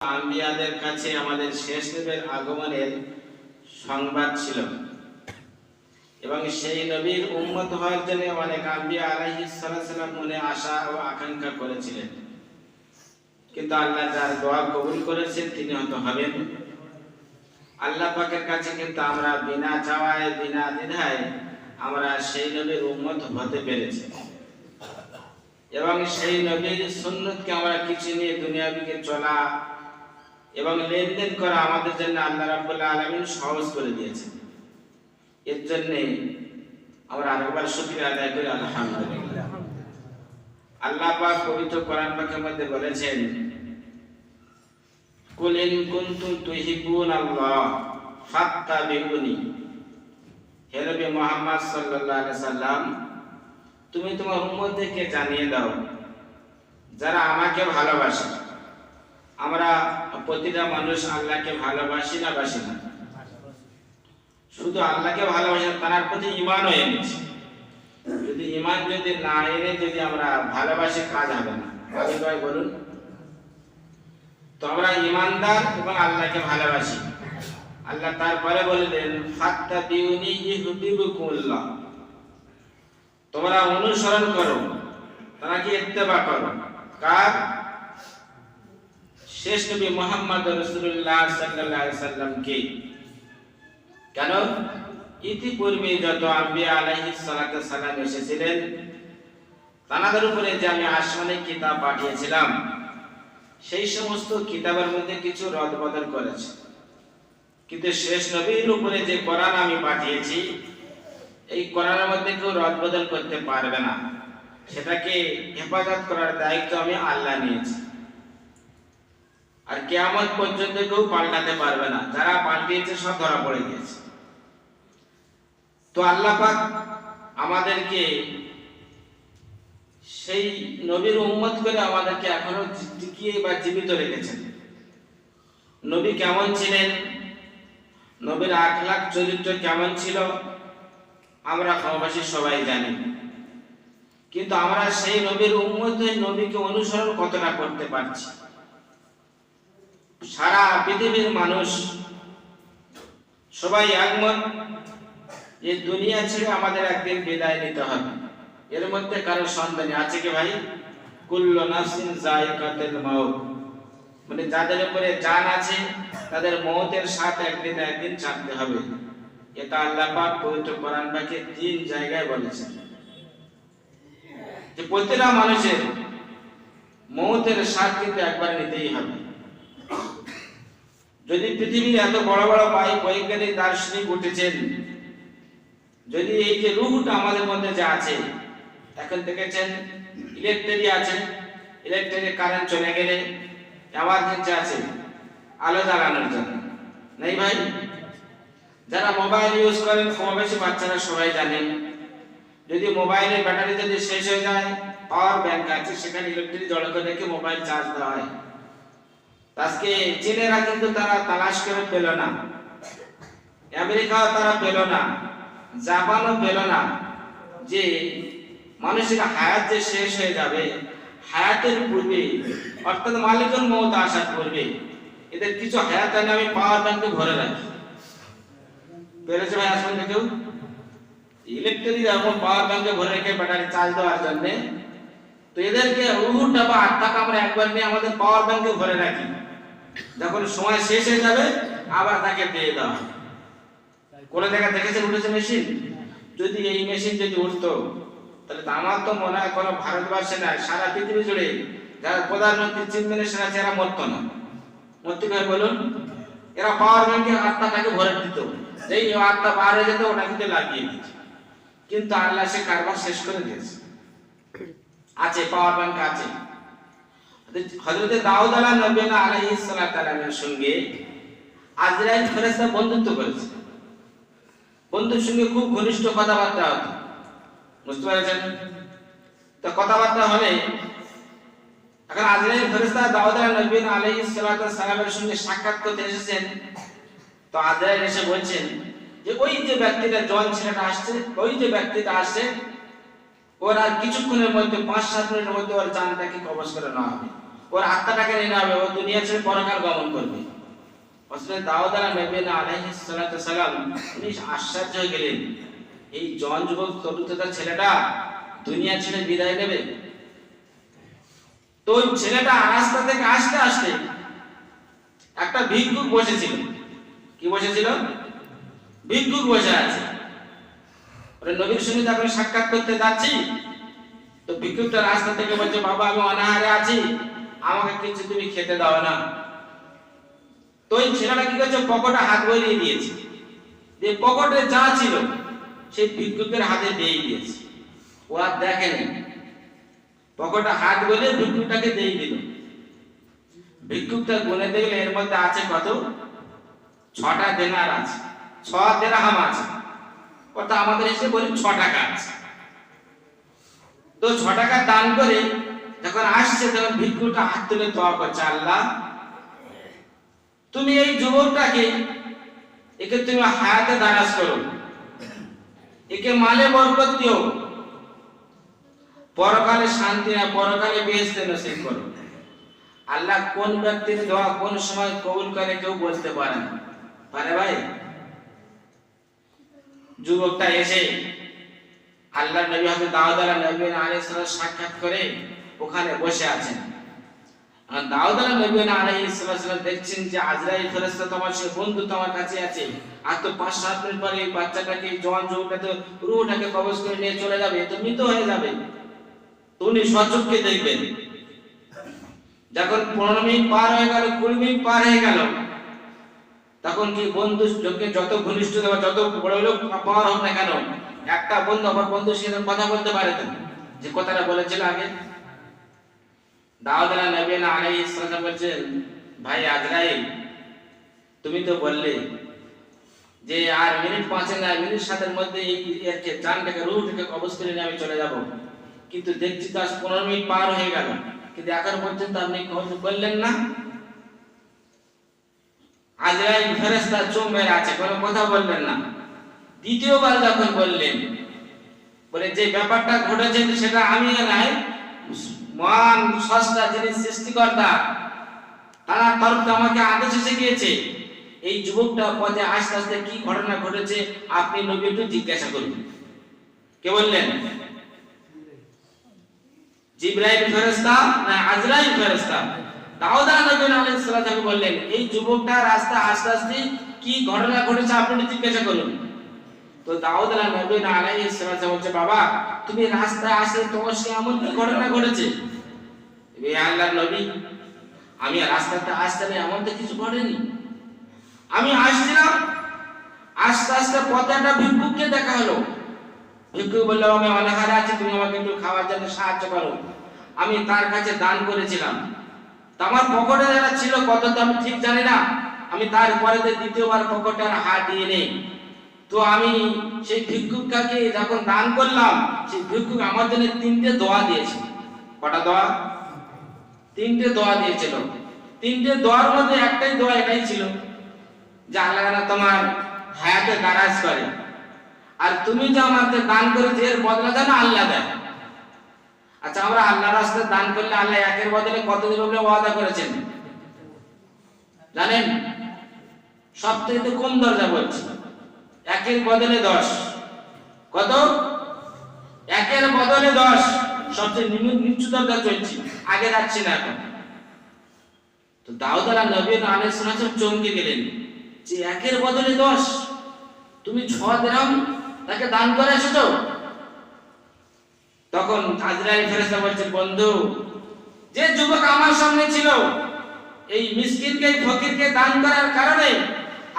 আম্বিয়াদের কাছে আমাদের শেষ নবীর আগমনের সংবাদ ছিল এবং সেই নবীর উম্মত হওয়ার জন্য অনেক আম্বিয়া আলাইহিস সালাম মনে আশা ও আকাঙ্ক্ষা করেছিলেন, কিন্তু আল্লাহ যার দোয়া কবুল করেছেন তিনি হয়তো হবেন। আল্লাহ পাকের কাছে কিন্তু আমরা বিনা চাওয়ায় বিনা দ্বিধায় আমরা সেই নবীর উম্মত হতে পেরেছি এবং সেই নবীর সুন্নতকে আমরা কিছু নিয়ে দুনিয়াবিকে চলা এবং লেনদেন করা আমাদের জন্য আল্লাহ রাব্বুল আলামিন সহজ করে দিয়েছেন। এর জন্য আমরা আরেকবার শুকরিয়া আদায় করি আলহামদুলিল্লাহ। আল্লাহ পাক পবিত্র কোরআন পাকের মধ্যে বলেছেন, কুল ইন কুনতুম তুহিব্বুনাল্লাহ ফাত্তাবিউনি। হে নবী মুহাম্মদ সাল্লাল্লাহু আলাইহি সাল্লাম, তুমি তোমার উম্মতদেরকে জানিয়ে দাও যারা আমাকে ভালোবাসে। আমরা প্রতিটা মানুষ আল্লাহকে ভালোবাসি না বাসি না? শুধু আল্লাহকে ভালোবাসি, তার প্রতি ঈমানও এনেছি। যদি ঈমান যদি না এনে যদি আমরা ভালোবাসি, কাজ হবে না। ভাই বলুন তো, আমরা ঈমানদার এবং আল্লাহকে ভালোবাসি। আল্লাহ তারপরে বললেন, ফাত্তাবিউনি ইউহিব্বুকুমুল্লাহ। তোমরা অনুসরণ করো, তোমরা কি ইত্তেবা করো কার? শেষ নবী মুহাম্মদ রাসূলুল্লাহ সাল্লাল্লাহু আলাইহি সাল্লামকে। কেন? ইতিপূর্বে যত আম্বিয়া আলাইহিস সালাতু সালাম এসেছিলেন, তাদের উপরে যে আমি আসমানি কিতাব পাঠিয়েছিলাম, সেই সমস্ত কিতাবের মধ্যে কিছু রদবদল করেছে, কিন্তু শেষ নবীর উপরে যে কোরআন আমি পাঠিয়েছি, এই কোরআনের মধ্যে কেউ রদবদল করতে পারবে না। সেটাকে হেফাজত করার দায়িত্ব আমি আল্লাহ নিয়েছি, আর কিয়ামত পর্যন্ত কেউ পাল্টাতে পারবে না। যারা পাল্টিয়েছে সব ধরা পড়ে গিয়েছে। তো আল্লাহ পাক আমাদেরকে সেই নবীর উম্মত করে আমাদেরকে এখনো টিকিয়ে বা জীবিত রেখেছেন। নবী কেমন ছিলেন, নবীর আখলাক চরিত্র কেমন ছিল, আমরা কমবেশি সবাই জানি, কিন্তু আমরা সেই নবীর উম্মত হয়ে নবীকে অনুসরণ কতটা করতে পারছি? সারা পৃথিবীর মানুষ সবাই একমত যে দুনিয়া ছেড়ে আমাদের একদিন বিদায় নিতে হবে। এর মধ্যে কারো সন্দেহ আছে কি ভাই? কুল্লু নাফসিন যায়িকাতুল মাউত, মানে যাদের উপরে জান আছে তাদের মওতের স্বাদ একদিন না একদিন চাখতে হবে। এটা আল্লাহ পাক পবিত্র কোরআন পাকে 3 জায়গায় বলেছেন যে প্রতিটা মানুষের মওতের স্বাদ কিন্তু একবার নিতেই হবে। যদি পৃথিবীর এত বড় বড় বৈজ্ঞানিক দার্শনিক উঠেছেন, যদি এই যে রূহটা আমাদের মধ্যে যা আছে, এখন দেখেছেন ইলেকট্রিক আছে, ইলেকট্রিক কারেন্ট চলে গেলে এমার্জেন্সি আছে আলো জ্বালানোর জন্য, নেই ভাই? যারা মোবাইল ইউজ করেন, কমবেশি বাচ্চারা সবাই জানেন, যদি মোবাইলের ব্যাটারি যদি শেষ হয়ে যায়, পাওয়ার ব্যাংক আছে, সেখানে ইলেকট্রিক জড়ো করে রেখে মোবাইল চার্জ দেওয়া হয়। আজকে চীনেরা কিন্তু তারা তালাশ করে পেল না, আমেরিকাও তারা পেল না, জাপানও পেল না যে মানুষের হায়াত যে শেষ হয়ে যাবে, হায়াতের পূর্বে অর্থাৎ মালিকুল মউত আসার পূর্বে এদের কিছু হায়াত আনে আমি পাওয়ার ব্যাংকে ভরে রাখি। পেরেছে ভাই আসলে কেউ? ইলেকট্রিক যখন পাওয়ার ব্যাংকে ভরে রেখে ব্যাটারি চার্জ দেওয়ার জন্য, তো এদেরকে রুহুটা বা আত্মাকে আমরা একবার নিয়ে আমাদের পাওয়ার ব্যাংকে ভরে রাখি, যখন সময় শেষ হয়ে যাবে আবার তাকে দিয়ে দেওয়া। কোন জায়গায় দেখেছেন উঠেছে মেশিন? যদি এই মেশিন যদি উঠতো, তাহলে তো আমার তো মনে হয় কোনো ভারতবর্ষে না, সারা পৃথিবী জুড়ে যারা প্রধানমন্ত্রী চিফ মিনিস্টার আছে এরা মরতো না। মরতে হয় বলুন? এরা পাওয়ার ব্যাংকে আত্মাটাকে ভরে দিত, যেই আত্মা বার হয়ে যেত ওটা কিন্তু লাগিয়ে দিত। কিন্তু আল্লাহ সে কারবার শেষ করে দিয়েছে, আছে পাওয়ার ব্যাংক আছে। হযরত দাউদ আলাইহিস সালামের সঙ্গে আজরাইল ফেরেশতা বন্ধুত্ব করেছে, বন্ধুর সঙ্গে খুব ঘনিষ্ঠ কথাবার্তা হতো, বুঝতে পারছেন? তো কথাবার্তা হলে এখন আজরাইল ফেরেশতা দাউদ আলাইহিস সালামের সঙ্গে সাক্ষাৎ করতে এসেছেন। তো আজরাইল এসে বলছেন যে ওই যে ব্যক্তিটা জন ছেলেটা আসছে, ওই যে ব্যক্তিটা আসছে, ওর আর কিছুক্ষণের মধ্যে 5-7 মিনিটের মধ্যে ওর জানটাকে কবজ করে নেওয়া হবে। ওর আত্মাটাকে নিয়ে নেবে, ও দুনিয়া ছেড়ে পরকাল গমন করবে। হযরত দাউদ আলাইহিস সালাম উনি আশ্চর্য হয়ে গেলেন, এই জন যুবক তরুণতার ছেলেটা দুনিয়া ছেড়ে বিদায় নেবে। তো ওই ছেলেটা রাস্তা থেকে আসতে আসতে একটা ভিক্ষুক বসেছিল। কি বসেছিল? ভিক্ষুক বসে আছে। ওরে নবীর সঙ্গে যখন সাক্ষাৎ করতে যাচ্ছি, তো ভিক্ষুকটা রাস্তা থেকে বলছে, বাবা আমি অনাহারে আছি, আমাকে কিছু তুমি খেতে দাও না। তো ওই ছেলেটা কি করছে, পকেটে হাত বলিয়ে দিয়েছে, যে পকেটে যা ছিল সেই ভিক্ষুকের হাতে দিয়ে দিয়েছে। ও আর দেখেনি, পকেটে হাত বলে ভিক্ষুকটাকে দিয়ে দিল। ভিক্ষুকটা গুনে দেখলে এর মধ্যে আছে কত? 6টা দেনার আছে, 6 দিরহাম আছে, কত আমাদের এসে বলি 6 টাকা আছে। তো 6 টাকা দান করে যখন আসছে, তখন ভিক্ষুকটা হাত তুলে দোয়া করছে, আল্লাহ তুমি এই যুবকটাকে, একে তুমি হায়াতে দারাজ করো, একে মালে বরকত দিও, পরকালে শান্তি না পরকালে বেহেশতে নসিব করো। আল্লাহ কোন ব্যক্তির দোয়া কোন সময় কবুল করে কেউ বলতে পারে না, পারে ভাই? যুবকটা এসে আল্লাহর নবী হযরত দাউদ আলাইহিস সালাম সাক্ষাৎ করে ওখানে বসে আছেন। আর দাউদ আলাইহিস সালাম দেখছেন যে আজরাইল ফেরেশতা তোমার সে বন্ধু তোমার কাছে আছে, আর তো 5-7 মিনিট পরে এই বাচ্চাটাকে জওয়ান যুবকটাকে রূহটাকে কবজ করে নিয়ে চলে যাবে, তো মৃত হয়ে যাবে। তো উনি সচক্ষে দেখবেন। যখন 15 মিনিট পার হয়ে গেল, 20 মিনিট পার হয়ে গেল, তখন কি বন্ধু যত ঘনিষ্ঠ দেওয়া যত বড় লোক পাওয়ার হোক না কেন, একটা বন্ধু আমার বন্ধুর সাথে কথা বলতে পারে তো, যে কথাটা বলেছিল আগে। দাউদ আলাইহিস সালাম বলছেন, ভাই আজরাইল তুমি তো বললে যে আর মিনিট 5 না মিনিট 7 এর মধ্যে এই জানটাকে রূহটাকে কবজ করে নিয়ে আমি চলে যাব, কিন্তু দেখছি তো আজ 15 মিনিট পার হয়ে গেল, কিন্তু এখন পর্যন্ত আপনি কবজ করলেন না। আজরাইল ফেরেশতা চুপ মেরে আছে, কোনো কথা বললেন না। দ্বিতীয়বার যখন বললেন, বলে যে ব্যাপারটা ঘটেছে সেটা আমি নাই, মহান স্রষ্টা যিনি সৃষ্টিকর্তা তার তরফ থেকে আমাকে আদেশ এসে গিয়েছে, এই যুবকটা পথে আস্তে আস্তে কি ঘটনা ঘটেছে আপনি নবী একটু জিজ্ঞাসা করুন। কে বললেন? জিবরাইল ফেরেশতা না আজরাইল ফেরেশতা? দাউদ আলাইহিস সালাম বললেন, এই যুবকটা রাস্তা আস্তে আস্তে কি ঘটনা ঘটেছে আপনি জিজ্ঞাসা করুন। তো দাউদ আলাইহিস সালাম বলছে, বাবা তুমি রাস্তায় আসে তোমার সঙ্গে এমন কি ঘটনা ঘটেছে? এ আল্লাহর নবী, আমি রাস্তাতে আসতে এমন তো কিছু ঘটেনি। আমি আসছিলাম, আস্তে আস্তে পথে একটা ভিক্ষুককে দেখা হলো। ভিক্ষুক বলল, আমি অনাহারে আছি, তুমি আমাকে একটু খাওয়ার জন্য সাহায্য করো। আমি তার কাছে দান করেছিলাম, তো আমার পকেটে যারা ছিল কত তো আমি ঠিক জানি না, আমি তারপরে দ্বিতীয়বার পকেটে আর হাত দিয়ে নেই। তো আমি সেই ভিক্ষুককে যখন দান করলাম, সেই ভিক্ষুক আমার জন্য 3টে দোয়া দিয়েছে। কটা দোয়া? 3টে দোয়া দিয়েছিল। 3টে দোয়ার মধ্যে একটাই দোয়া এটাই ছিল যে আল্লাহ তোমার হায়াতে দারাজ করে, আর তুমি যে আমাকে দান করেছো এর বদলা যেন আল্লাহ দেয়। আচ্ছা, আমরা আল্লাহর রাস্তায় দান করলে আল্লাহ একের বদলে কত দিবে বলে ওয়াদা করেছেন জানেন? সবথেকে কম দরজা বলছি, একের বদলে 10। কত? একের বদলে 10, সবচেয়ে নিচু দরজা চলছি, আগে যাচ্ছি না এখন। তো দাউদ আলাইহিস সালাম চমকে গেলেন যে একের বদলে 10, তুমি 6 দিরহাম তাকে দান করে এসেছো। তখন আজরাইল ফেরেশতা বলছে, বন্ধু যে যুবক আমার সামনে ছিল, এই মিসকিনকে ফকিরকে দান করার কারণে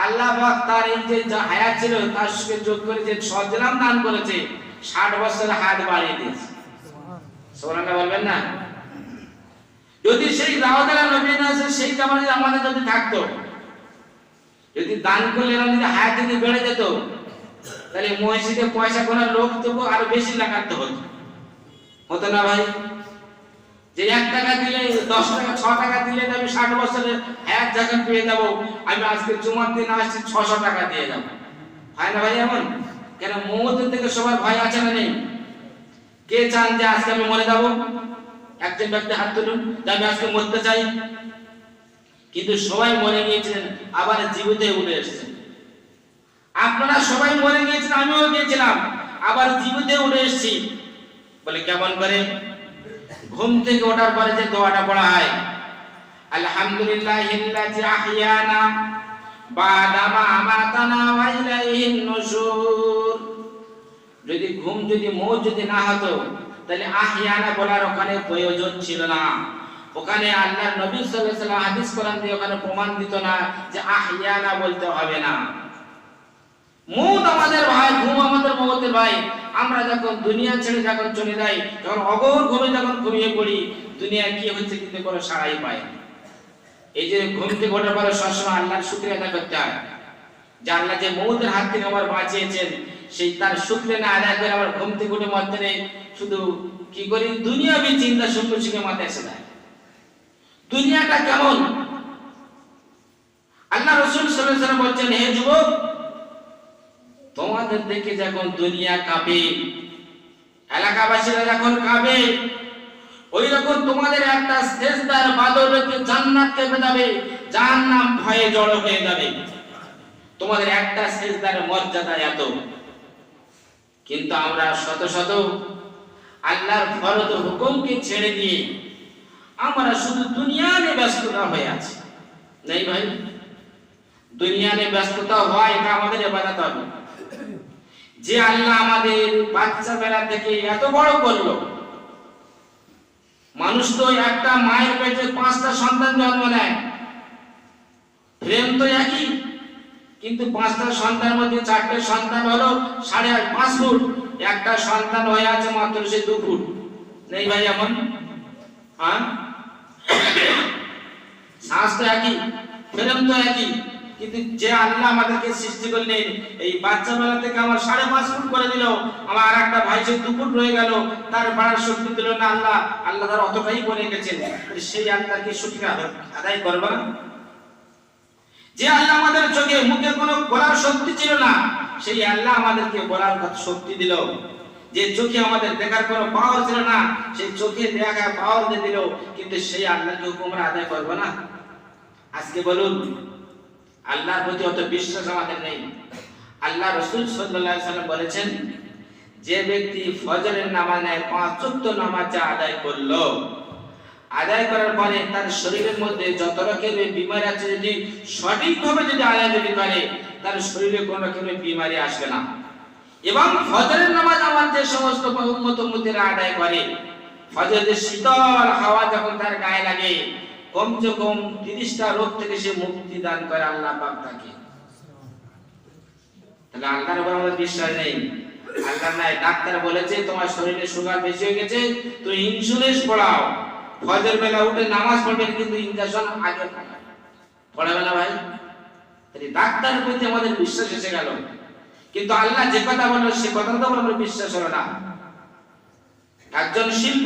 আল্লাহ পাক তার এই যে হায়াত ছিল তার সঙ্গে যোগ করে যে 6 দিরহাম দান করেছে, 60 বছরের হায়াত বাড়িয়ে দিয়েছে। সুবহানাল্লাহ বলবেন না? যদি সেই দাউদ আলাইহিস সেই জামানায় আমাদের যদি থাকতো, যদি দান করলে এরকম যদি হায়াত যদি বেড়ে যেত, তাহলে মসজিদে পয়সা গোনার লোক তবু আরো বেশি লাগাতে হতো না ভাই? যে 1 টাকা দিলে 10 টাকা 6 টাকা দিলে আমি 60 বছরের হায়াত যখন পেয়ে যাবো, আমি আজকে জুমার দিন আসছি 600 টাকা দিয়ে যাবো, হয় না ভাই? এমন কেন? মৌতের থেকে সবার ভয় আছে না নেই? কে চান যে আজকে আমি মরে যাবো? একজন ব্যক্তি হাত তুলুন যে আমি আজকে মরতে চাই। কিন্তু সবাই মরে গিয়েছিলেন, আবার জীবিত উঠে এসেছেন। আপনারা সবাই মরে গিয়েছেন, আমিও গিয়েছিলাম, আবার জীবিত উঠে এসেছি। বলে কেমন করে? ঘুম থেকে ওঠার পরে যে দোয়াটা পড়া হয়, আলহামদুলিল্লাহিল্লাযী আহইয়ানা বা'দা মা আমাতানা ওয়া ইলাইহিন নুশুর। যদি ঘুম যদি মৌত যদি না হতো তাহলে আহইয়ানা বলার ওখানে প্রয়োজন ছিল না। ওখানে আল্লাহর নবী সাল্লাল্লাহু আলাইহি ওয়াসাল্লাম হাদিস কোরআন দিয়ে ওখানে প্রমাণ দিত না যে আহইয়ানা বলতে হবে না। মৌত আমাদের ভাই, ঘুম আমাদের মৌতের ভাই। আমরা যখন দুনিয়া ছেড়ে যখন চলে যাই, যখন অগোর ঘুমে যখন ঘুমিয়ে পড়ি, দুনিয়া কি হচ্ছে কিন্তু কোনো সাড়াই পায়। এই যে ঘুম থেকে ওঠার পরে সবসময় আল্লাহর শুকরিয়া আদায় করতে হয় যে আল্লাহ যে মৌতের হাত থেকে আমার বাঁচিয়েছেন, সেই তার শুকরিয়া না আদায় করে আমার ঘুম থেকে উঠে মধ্যে শুধু কি করি দুনিয়াবি চিন্তা সঙ্গে সঙ্গে মাথায় এসে যায়। দুনিয়াটা কেমন? আল্লাহ রাসূল সাল্লাল্লাহু আলাইহি ওয়াসাল্লাম বলছেন, হে যুবক, তোমাদের দেখে যখন দুনিয়া কাঁপে, এলাকাবাসীরা যখন কাঁপে, ওই রকম তোমাদের একটা সেজদার বাদলতে জান্নাত কেঁপে যাবে, জাহান্নাম ভয়ে জড়ো হয়ে যাবে। তোমাদের একটা সেজদার মর্যাদা এত। কিন্তু আমরা শত শত আল্লাহর ফরজ হুকুমকে ছেড়ে দিয়ে আমরা শুধু দুনিয়া নিয়ে ব্যস্ততা হয়ে আছি। নেই ভাই, দুনিয়া নিয়ে ব্যস্ততা হওয়া এটা আমাদের ইবাদত হবে। যে আল্লাহ আমাদের বাচ্চা বেলা থেকে এত বড় করলো, মানুষ তো একটা মায়ের পেটে 5টা সন্তান জন্ম নেয়, ফ্রেম তো একই, কিন্তু 5টা সন্তানের মধ্যে 4টে সন্তান হলো 5.5 ফুট, একটা সন্তান হয়ে আছে মাত্র সে 2 ফুট। নেই ভাই এমন? হ্যাঁ, শ্বাস তো একই, ফ্রেম তো একই, কিন্তু যে আল্লাহ আমাদেরকে সৃষ্টি করলেন, এই বাচ্চা বেলা থেকে আমার 5.5 ফুট করে দিল, আমার আর একটা ভাই সে 2 ফুট রয়ে গেল, তার বাড়ার শক্তি দিল না আল্লাহ। আল্লাহ তার অতটাই করে গেছেন, সেই আল্লাহকে শুকরিয়া আদায় করবা। যে আল্লাহ আমাদের চোখে মুখে কোনো বলার শক্তি ছিল না, সেই আল্লাহ আমাদেরকে বলার শক্তি দিল। যে চোখে আমাদের দেখার কোনো পাওয়ার ছিল না, সেই চোখে দেখা পাওয়ার দিয়ে দিল। কিন্তু সেই আল্লাহকে হুকুম আদায় করবো না? আজকে বলুন, আল্লাহর প্রতি অত বিশ্বাস আমাদের নেই। আল্লাহ রাসূল সাল্লাল্লাহু আলাইহি ওয়াসাল্লাম বলেছেন, যে ব্যক্তি ফজরের নামাজ নেয়, 5 ওয়াক্ত নামাজ আদায় করলো, আদায় করার পরে তার শরীরের মধ্যে যত রকমের বিমারি আছে, যদি সঠিকভাবে যদি আদায় যদি করে, তার শরীরে কোনো রকমের বিমারি আসবে না। এবং ফজরের নামাজ আমার যে সমস্ত উম্মতেরা আদায় করে, ফজরের শীতল হাওয়া যখন তার গায়ে লাগে, কমসে কম 30টা রোগ থেকে সে মুক্তি দান করে আল্লাহ পাক তাকে। তাহলে আল্লাহর উপর আমাদের বিশ্বাস নেই। আল্লাহ নাই, ডাক্তার বলেছে তোমার শরীরে সুগার বেশি হয়ে গেছে, তুমি ইনসুলিন পড়াও, ফজর বেলা উঠে নামাজ পড়বেন, কিন্তু ইনজেকশন আগে পড়াবে না ভাই। তাহলে ডাক্তারের প্রতি আমাদের বিশ্বাস এসে গেল, কিন্তু আল্লাহ যে কথা বললো সে কথা তো আমাদের বিশ্বাস হলো না। একজন শিল্প